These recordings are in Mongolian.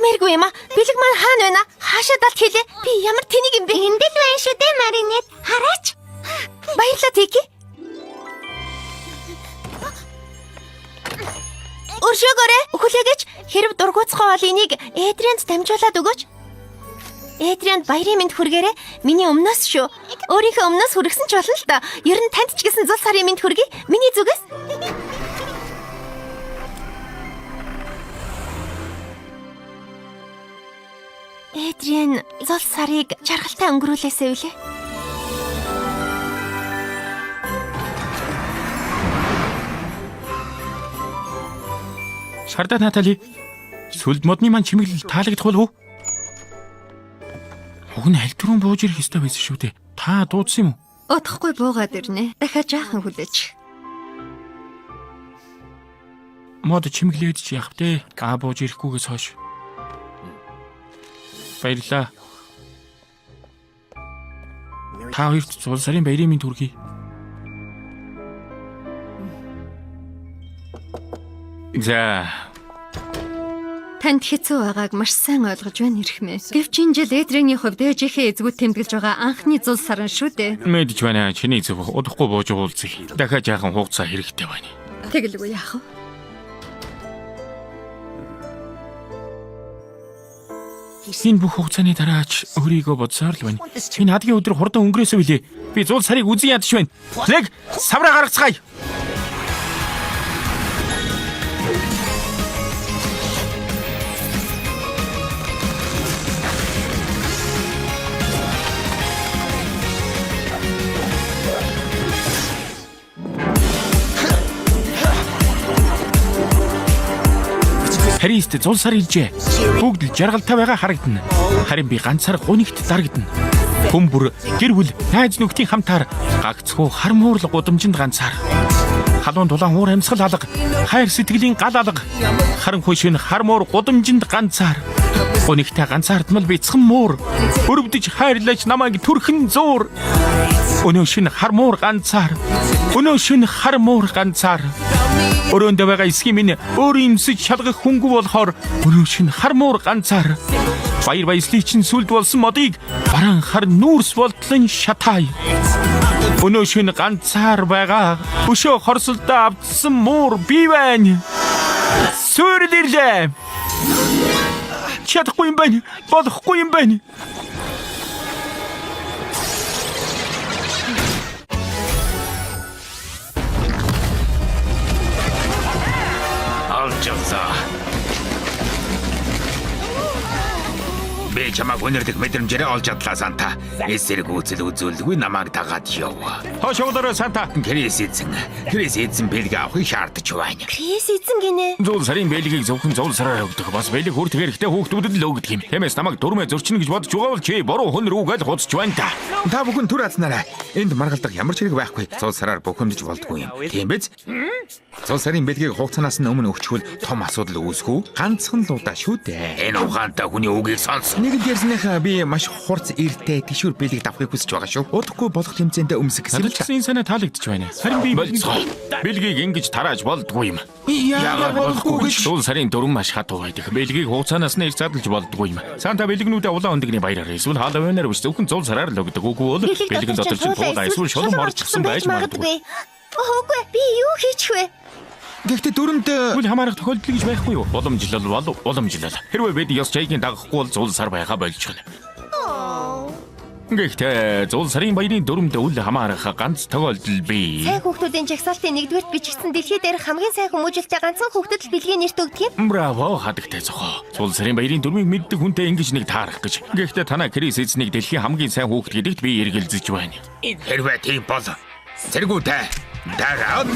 Мэдмээргүй юм аа. Бэлэг маань хаана байна? Хаашаа далд хэлээ? Би ямар тэнийг юм бэ? Энд л байна шүү дээ, Маринет. Хараач. Баярлалаа Тики. Өршөөгөөрэй. Өхөлөөгөөч хэрэг дургуцгаа бол энийг Эдрианд дамжуулаад өгөөч. Эдрианд баярын мэнд хүргээрэй. Миний өмнөөс шүү. Өөрийнхөө өмнөөс хүргэсэн ч болно л доо. Ер нь танд ч гэсэн зул сарын мэнд хүргэе. Миний зүгээс. Эдриан зул сарыг жаргалтай өнгөрүүлээсэй үлээ. Шарда Натали. Сүлд модны маань чимэглэл таалагдах болов уу? Уг нь аль түрүүн бууж ирэх ёстой байсан шүү дээ. Та дуудсан юм уу? Удахгүй буугаад ирнэ. Дахиад жаахан хүлээж. Мод чимэглээд ч яах вэ? Бууж ирэхгүйгээс хойш. Баярлалаа. Та хоёрт зул сарын баярын мэнд хүргэе. За. Танд хэцүү байгааг маш сайн ойлгож байна хэрхмээ. Гэвч энэ жил Эдрийн хувьд ээжийнхээ эзгүүд тэмдэглэж байгаа анхны зул сарн шүү дээ. Мэдж байна. Чиний зөв удахгүй бууж уулзъя. Дахиад жаахан хугацаа хэрэгтэй байна. Тэгэлгүй яах вэ? Энэ бүх хугацааны дараач өөрийгөө бодсоор л байна. Энэ хадгийн өдөр хурдан өнгөрөөсөө билээ. Би зул сарыг үзэн ядаж байна. Нэг савраа гаргацгаая. Харист зул сар илжээ. Бүгд л жаргалтай байгаа харагдана. Харин би ганцаар гунигт дарагдана. Хүмбэр, гэр бүл, найз нөхдийн хамтаар гагцхүү хар муурал гудамжинд ганцаар. Халуун дулаан уур амьсгал алга, хайр сэтгэлийн гал алга. Харанхуй шин хар муур гудамжинд ганцаар. Гунигтай ганцаардмал бяцхан муур. Өрөвдөж хайрлаж намайг түрхэн зуур. Өнөө шин хар муур ганцаар. Өнөө шин хар муур ганцаар. Өрөөндөө байгаа эсгийн минь өөрийн өмсөж шалгах хөнгө болохоор өнөө шин хар муур ганцаар. Баяр баясгалын чинь сүлд болсон модыг бараан хар нүүрс болтлон шатаая. Өнөө шин ганцаар байгаа өшөө хорсолдоо автсан муур би байна. Сүрэл ирлээ. Чадахгүй юм байна. Болохгүй юм байна. Би чамайг өнөрдөх мэдрэмжээр олж чадлаа Санта. Эсрэг үзэл үзүүлгүй намайг дагаад яв. Хошоодороо Санта. Крис эзэн бэлэг авахыг шаардаж байна. Крис эзэн гинэ. Зул сарын бэлгийг зөвхөн зул сараар өгдөг. Бас бэлэг хүртэх хэрэгтэй хүүхдүүдэд л өгдөг юм. Тиймээс намайг дөрмөө зөрчинө гэж бодож байгаа бол чи буруу хүн рүүгээл хуцж байна та. Та бүхэн түр азнараа. Энд маргалдах ямар ч хэрэг байхгүй. Зул сараар бухимдаж болдгүй юм. Тийм биз? Зул сарын бэлгийг хугацаанаас өмнө өгчхүүл том асуудал үүсэх үү? Ганцхан л удаа шүү дээ. Энэ ухаантай хүний үгийг сонс. Нэг л ярьсныхаа би маш хурц эртээ тишүүр бэлэг давхыг хүсэж байгаа шүү. Удахгүй болох тэмцээндээ өмсөх гэсэн чинь энэ санаа таалагдчих байна. Харин би бэлгийг ингэж тарааж болдгүй юм. Яагаад болохгүй гэж? Зул сарын дөрвөн маш хатуу байдаг. Бэлгийг хугацаанаас нь их задлж болдгүй юм. Санта бэлгнүүдээ улаан өндөгний баяраар эсвэл халаванаар биш зөвхөн зул сараар л өгдөг. Үгүй бол бэлгэн дотор чинь туулаа эсвэл шулуун орчихсан байж магадгүй. Өөгүй би юу хийчих вэ? Гэхдээ дүрмд үл хамаарах тохиолдол гэж байхгүй юу? Уламжлал бол уламжлал. Хэрвээ бид ёс чайгийн дагахгүй бол зул сар байга болчихно. Гэхдээ зул сарын баярын дүрмд үл хамаарах ганц тохиолдол бий. Сайн хүүхдүүдийн жагсаалтын 1-р бичигдсэн дэлхий дээрх хамгийн сайн хүмүүжлтэй ганцхан хүүхдэд л бэлгийн нэрт өгдөг юм. Браво, хадагтай зохоо. Зул сарын баярын дүрмийг мэддэг хүнтэй ингэж нэг таарах гэж. Гэхдээ танаа Крис эзнийг дэлхийн хамгийн сайн хүүхэд гэдэгт би эргэлзэж байна. Хэрвээ тийм бол зэргүүтэй. Дараад.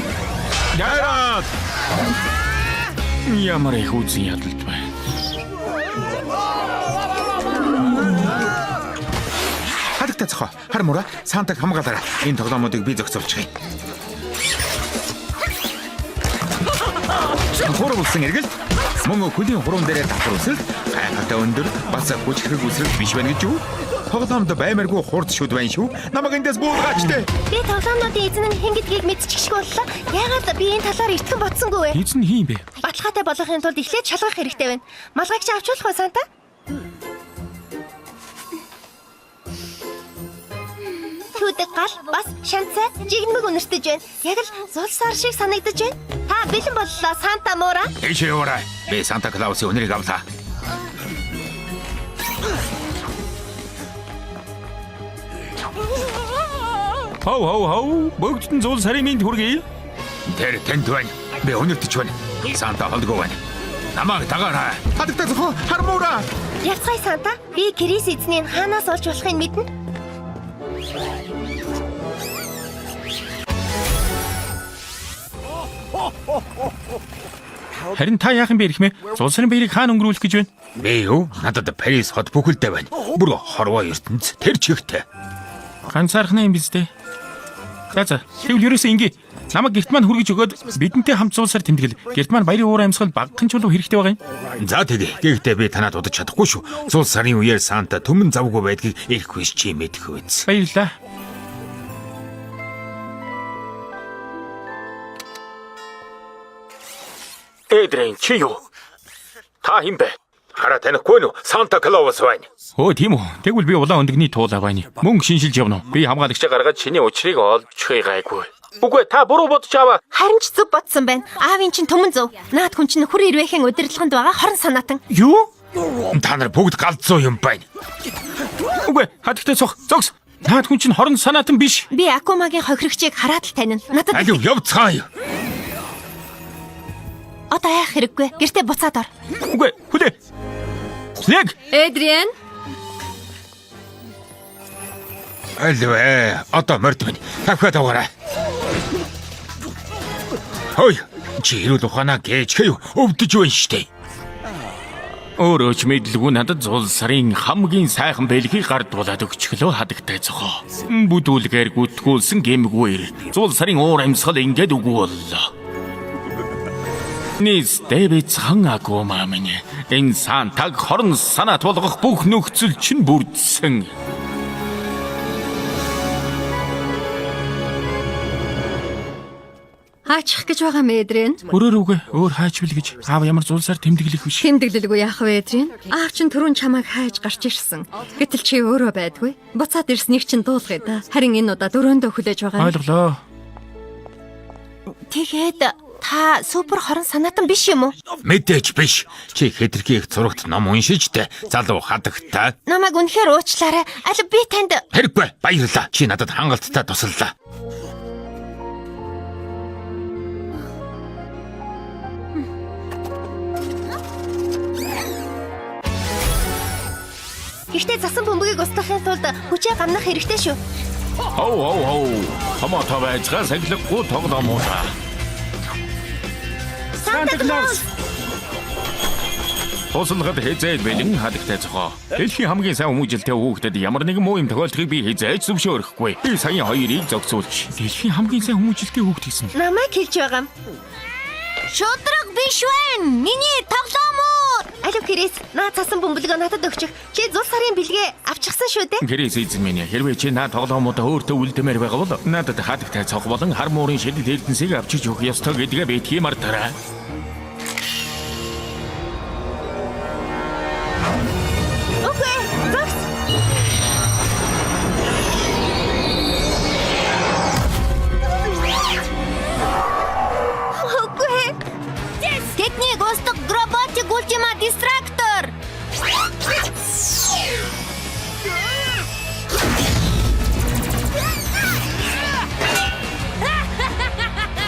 Ямар их үзэн ядалт байна. Хадагтай зохоо. Хар муура Сантаг хамгаалаарай. Энэ тоглоомуудыг би зохицуулчихъя. Хуруу болсон эргэл мөн хөлийн хуруун дээрээ давхар үсрэл гайхалтай өндөр бас хүч хэрэг үсрэл биш байна гэж юу? Тоглоомд баймаргүй хурд шүд байна шүү. Намайг эндээс буулгаач дээ. Би тоглоомнуудын эзэн нь хэн гэдгийг мэдчихшгүй боллоо. Яагаад би энэ талаар итгэн бодсонгүй вэ? Эзэн хин бэ? Баталгаатай болгохын тулд эхлээд шалгах хэрэгтэй байна. Малгайг чи авч болох уу Санта? Түүдэг гал бас шанцаа жигнэмэг үнэртэж байна. Яг л зулсаар шиг санагдаж байна. Та бэлэн боллоо Санта Мора. Эшээ ураа. Би Санта Клаусын өнөрийг авлаа. Хоо. Бүгдэн зуул сарын минь хүргэе. Тэр тэнд байна. Би өнөртөж байна. Санта холдгоо байна. Намайг дагаарай. Хадагтай зохио хармуураа. Явцгай Санта. Би Крис эзнийг хаанаас олж болохыг мэднэ. Харин та яах юм бэ гэх мэ? Зуул сарын баярыг хаана өнгөрүүлэх гэж байна? Би юу? Надад Парис хот бүхэлдээ байна. Бүр хорвоо ертөнц тэр чихтэй. Ганцаархнаа юм биз дээ. За. Тэгвэл ерөөсөө ингэ. Намайг гэрт маань хүргэж өгөөд бидэнтэй хамт зуул сар тэмдэглэл. Гэрт маань баярын уур амьсгал багахан ч болов хэрэгтэй байгаа юм. За тэгээ. Гэхдээ би танаад удаж чадахгүй шүү. Зуул сарын үеэр Санта түмэн завгүй байдгийг их хүс чи мэдэх үз. Баярлалаа. Эдрийн чи юу? Та хин бэ? Хараа танихгүй нү? Санта Клаус байна. Өө тийм үү. Тэгвэл би улаан өндөгний туулаа байна. Мөнгө шинжилж явна уу? Би хамгаалагчаа гаргаад чиний учрыг олж хайгаагүй. Үгүй та буруу бодож аваа. Харин ч зөв бодсон байна. Аавын чинь түмэн зөв. Наад хүн чинь хүр ирвэхийн удирдлаганд байгаа хорон санаатан. Юу? Та нар бүгд галзуу юм байна. Үгүй хатагтай зогс. Наад хүн чинь хорон санаатан биш. Би Акумагийн хохирогчийг хараад л танина. Надад Алив явцгаая. одоо яах хэрэггүй. Гэртээ буцаад ор. Үгүй хүлээ. Лэг. Эдриан. Алив одоо морд байна. Тавхад аваарай. Хой. Чи ирүүл ухаанаа гэж хэв өвдөж байна штэ. Өөрөө ч мэдлгүй надад зуул сарын хамгийн сайхан бэлгийг гардуулаад өгчлөө хадагтай зохоо. Бүдүүлгээр гүтгүүлсэн гэмгүүр. Зуул сарын уур амьсгал ингээд үгүй боллоо. Nis David Хангакума минь энэ Сантаг хорон санаат болгох бүх нөхцөл чинь бүрдсэн. Хаачих гэж байгаа мэдрэн. Өөрөөрөө өөр хайчвал гэж аав ямар зулсаар тэмдэглэх биш. Тэмдэглэлгүй яах вэ мэдрэн? Аав чинь түрүүн чамайг хайж гарч ирсэн. Гэтэл чи өөрөө байдгүй. Буцаад ирснийг чинь дуулгая да. Харин энэ удаа дөрөөндөө хүлээж байгаа. Ойлголоо. Тэгээд та супер хорон санаатан биш юм уу? Мэдээж биш. Чи хэтэрхий их зурагт ном уншиж тэ залуу хадагтай. Намайг үнэхээр уучлаарай. Аль би танд Хэрэггүй. Баярлалаа. Чи надад хангалттай туслалаа. Гэхдээ засан бөмбөгийг устгахын тулд хүчээ гамнах хэрэгтэй шүү. Хоо. Хамаатай байцгаа сахилахгүй тоглоомоо. Санта Клаус. Хослоход хэзээд бэлэн хадагтай зохоо. Дэлхийн хамгийн сайн хүмүүжлтэй хүүхдэд ямар нэгэн муу юм тохиолдохыг би хэзээж зөвшөөрөхгүй. Би саяхан хоёрыг зогсуулж дэлхийн хамгийн сайн хүмүүжлтэй хүүхд гэсэн. Намайг хэлж байгаа юм. Шудраг биш байна. Миний тоглоомоор. Алив Крис, наад цасан бөмбөлгөө надад өгчих. Чи зул сарын бэлгээ авчихсан шүү дээ. Крис эзэн минь хэрвээ чи наад тоглоомуудаа өөртөө үлдэмээр байгаа бол надад хадагтай цог болон хар муурын шидэл эрдэнсийг авчиж өгөх ёстой гэдгээ би тиймэр тараа. Окей, зогс. Окей. Техник устдаг роботик ультима дистрактор.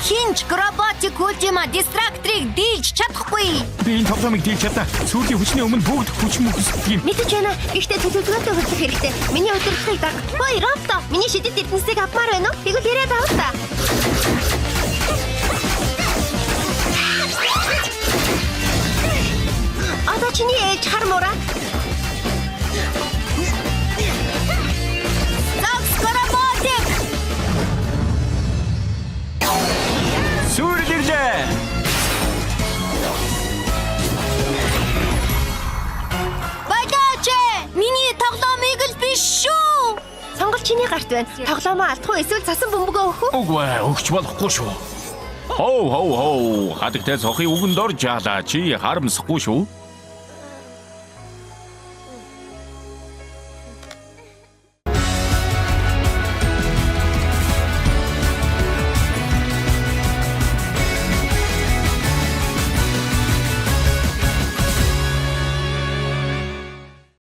Хинч роботик ультима дистракторыг дийлж чадахгүй. Би энэ тоглоомыг дийлж чадна. Сүүлийн хүчний өмнө бүгд хүч мөхсдөг юм. Мэдэж байна. Гэхдээ төлөвлөгөөтэй хөдлөх хэрэгтэй. Миний удирдлагыг даг. Ой, Робто, миний шидэт эрдэнэсийг авмаар байна уу? Тэгвэл яриад авах та. Одоо чиний ээж хармуура. Зогс роботик. Сүрлэрлээ. Байдаач. Миний тоглоомыг л биш. гарт байна. Тоглоомоо алдах уу эсвэл цасан бөмбөгөө өгөх үү? Үгүй ээ, өгч болохгүй шүү. Хоо. Хадагтай цохын үгэнд орж яалаа. Чи харамсахгүй шүү.